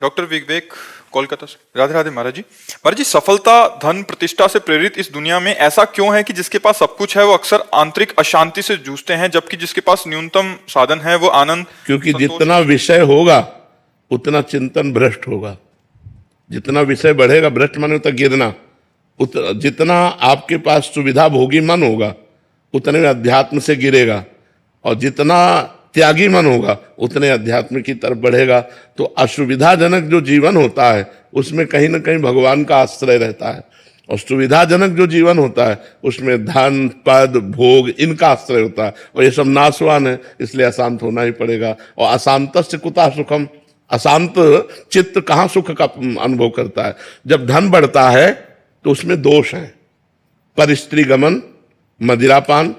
Doctor विवेक, कोलकाता से। राधे राधे महाराज जी। महाराज जी, सफलता धन प्रतिष्ठा से प्रेरित इस दुनिया में ऐसा क्यों है कि जिसके पास सब कुछ है वो अक्सर आंतरिक अशांति से जूझते हैं, जबकि जिसके पास न्यूनतम साधन है वो आनंद। क्योंकि जितना विषय होगा उतना चिंतन भ्रष्ट होगा। जितना विषय बढ़ेगा, भ्रष्ट माने उतना गिरना, जितना आपके पास सुविधा भोगी मन होगा उतने में अध्यात्म से गिरेगा, और जितना त्यागी मन होगा उतने अध्यात्म की तरफ बढ़ेगा। तो असुविधाजनक जो जीवन होता है उसमें कहीं ना कहीं भगवान का आश्रय रहता है, और सुविधाजनक जो जीवन होता है उसमें धन पद भोग इनका आश्रय होता है, और ये सब नाशवान है, इसलिए अशांत होना ही पड़ेगा। और अशांतस्य कुतः सुखम, अशांत चित्त कहाँ सुख का अनुभव करता है। जब धन बढ़ता है तो उसमें दोष है, परस्त्री गमन, मदिरापान,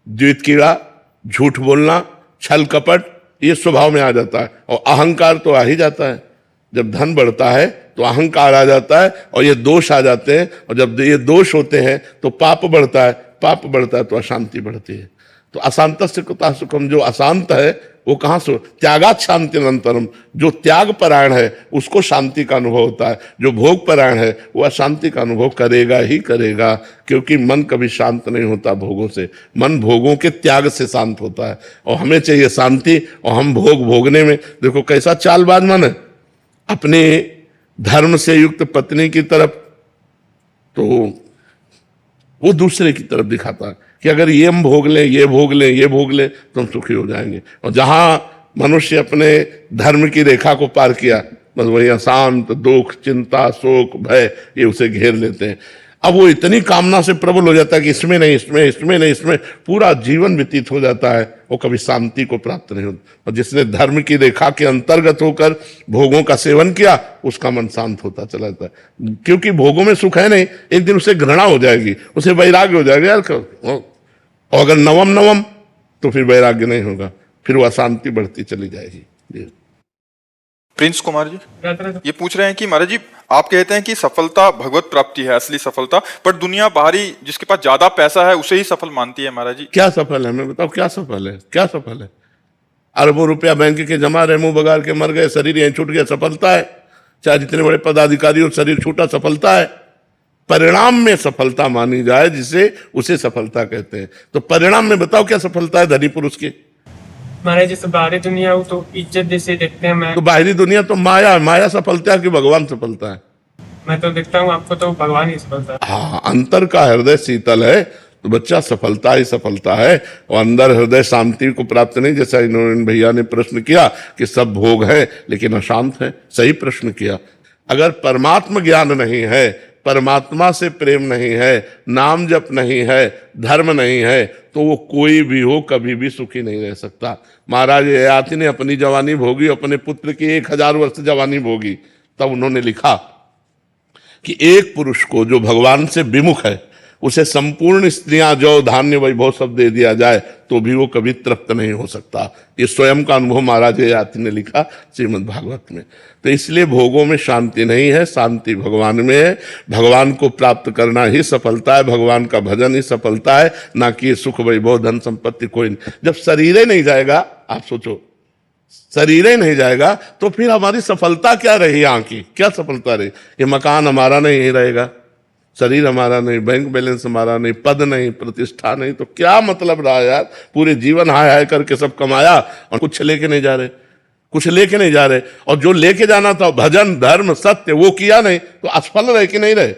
द्वैत कीड़ा, झूठ बोलना, छल कपट, ये स्वभाव में आ जाता है, और अहंकार तो आ ही जाता है। जब धन बढ़ता है तो अहंकार आ जाता है और ये दोष आ जाते हैं, और जब ये दोष होते हैं तो पाप बढ़ता है, पाप बढ़ता है तो अशांति बढ़ती है। तो अशांतस्य कुतः सुखम, जो अशांत है वो कहाँ से, त्यागात् शांति अनंतरम, जो त्याग परायण है उसको शांति का अनुभव होता है, जो भोग परायण है वो अशांति का अनुभव करेगा ही करेगा, क्योंकि मन कभी शांत नहीं होता भोगों से, मन भोगों के त्याग से शांत होता है। और हमें चाहिए शांति, और हम भोग भोगने में देखो कैसा चालबाज मन है, अपने धर्म से युक्त पत्नी की तरफ तो वो दूसरे की तरफ दिखाता है कि अगर ये हम भोग लें, ये भोग लें, ये भोग लें तो हम सुखी हो जाएंगे। और जहां मनुष्य अपने धर्म की रेखा को पार किया, बस वही अशांत, दुख, चिंता, शोक, भय ये उसे घेर लेते हैं। अब वो इतनी कामना से प्रबल हो जाता है कि इसमें नहीं, इसमें, इसमें नहीं, इसमें, पूरा जीवन व्यतीत हो जाता है, वो कभी शांति को प्राप्त नहीं होता। और जिसने धर्म की रेखा के अंतर्गत होकर भोगों का सेवन किया उसका मन शांत होता चला जाता है, क्योंकि भोगों में सुख है नहीं, एक दिन उसे घृणा हो जाएगी, उसे वैराग्य हो जाएगा यार। और अगर नवम नवम तो फिर वैराग्य नहीं होगा, फिर वो अशांति बढ़ती चली जाएगी। प्रिंस कुमार जी ये पूछ रहे हैं कि महाराज जी, आप कहते हैं कि सफलता भगवत प्राप्ति है, असली सफलता, पर दुनिया बाहरी जिसके पास ज्यादा पैसा है उसे ही सफल मानती है। महाराज जी क्या सफल है, मैं बताओ क्या सफल है, क्या सफल है? अरबों रुपया बैंक के जमा रहे, मुंह बगाड़ के मर गए, शरीर यहीं छूट गया, सफलता है? चाहे जितने बड़े पदाधिकारी हो, शरीर छूटा, सफलता है? परिणाम में सफलता मानी जाए जिसे, उसे सफलता कहते हैं। तो परिणाम में बताओ क्या सफलता है धनी पुरुष की? महाराज जैसे बाहरी दुनिया हो तो इज्जत जैसे देखते हैं, मैं तो बाहरी दुनिया तो माया, माया सफलता है कि भगवान सफलता है? मैं तो देखता हूँ आपको तो भगवान ही सफलता है। हाँ, अंतर का हृदय शीतल है तो बच्चा सफलता ही सफलता है, और अंदर हृदय शांति को प्राप्त नहीं। जैसा इन्होंने भैया ने प्रश्न किया कि सब भोग है लेकिन अशांत है, सही प्रश्न किया। अगर परमात्मा ज्ञान नहीं है, परमात्मा से प्रेम नहीं है, नाम जप नहीं है, धर्म नहीं है, तो वो कोई भी हो कभी भी सुखी नहीं रह सकता। महाराज ययाति ने अपनी जवानी भोगी, अपने पुत्र की 1000 वर्ष जवानी भोगी, तब उन्होंने लिखा कि एक पुरुष को जो भगवान से विमुख है उसे संपूर्ण स्त्रियां जौ धान्य वैभव सब दे दिया जाए तो भी वो कभी तृप्त नहीं हो सकता। ये स्वयं का अनुभव महाराज ययाति ने लिखा श्रीमद् भागवत में। तो इसलिए भोगों में शांति नहीं है, शांति भगवान में है। भगवान को प्राप्त करना ही सफलता है, भगवान का भजन ही सफलता है, ना कि सुख वैभव धन संपत्ति कोई नहीं। जब शरीर ही नहीं जाएगा, आप सोचो, शरीर ही नहीं जाएगा तो फिर हमारी सफलता क्या रही? यहाँ की क्या सफलता रही? ये मकान हमारा नहीं रहेगा, शरीर हमारा नहीं, बैंक बैलेंस हमारा नहीं, पद नहीं, प्रतिष्ठा नहीं, तो क्या मतलब रहा यार? पूरे जीवन हाय हाय करके सब कमाया और कुछ लेके नहीं जा रहे, कुछ लेके नहीं जा रहे। और जो लेके जाना था भजन धर्म सत्य वो किया नहीं, तो असफल रहे कि नहीं रहे?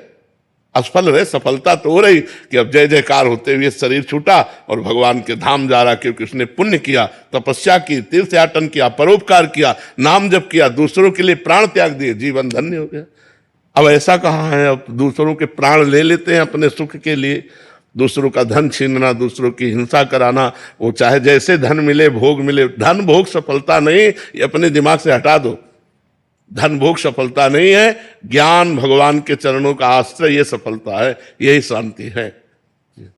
असफल रहे। सफलता तो हो रही कि अब जय जयकार होते हुए शरीर छूटा और भगवान के धाम जा रहा, क्योंकि उसने पुण्य किया, तपस्या की, तीर्थयाटन किया, परोपकार किया, नाम जप किया, दूसरों के लिए प्राण त्याग दिए, जीवन धन्य हो गया। अब ऐसा कहाँ है? अब दूसरों के प्राण ले लेते हैं अपने सुख के लिए, दूसरों का धन छीनना, दूसरों की हिंसा कराना, वो चाहे जैसे धन मिले भोग मिले। धन भोग सफलता नहीं, ये अपने दिमाग से हटा दो। धन भोग सफलता नहीं है, ज्ञान भगवान के चरणों का आश्रय ये सफलता है, यही शांति है।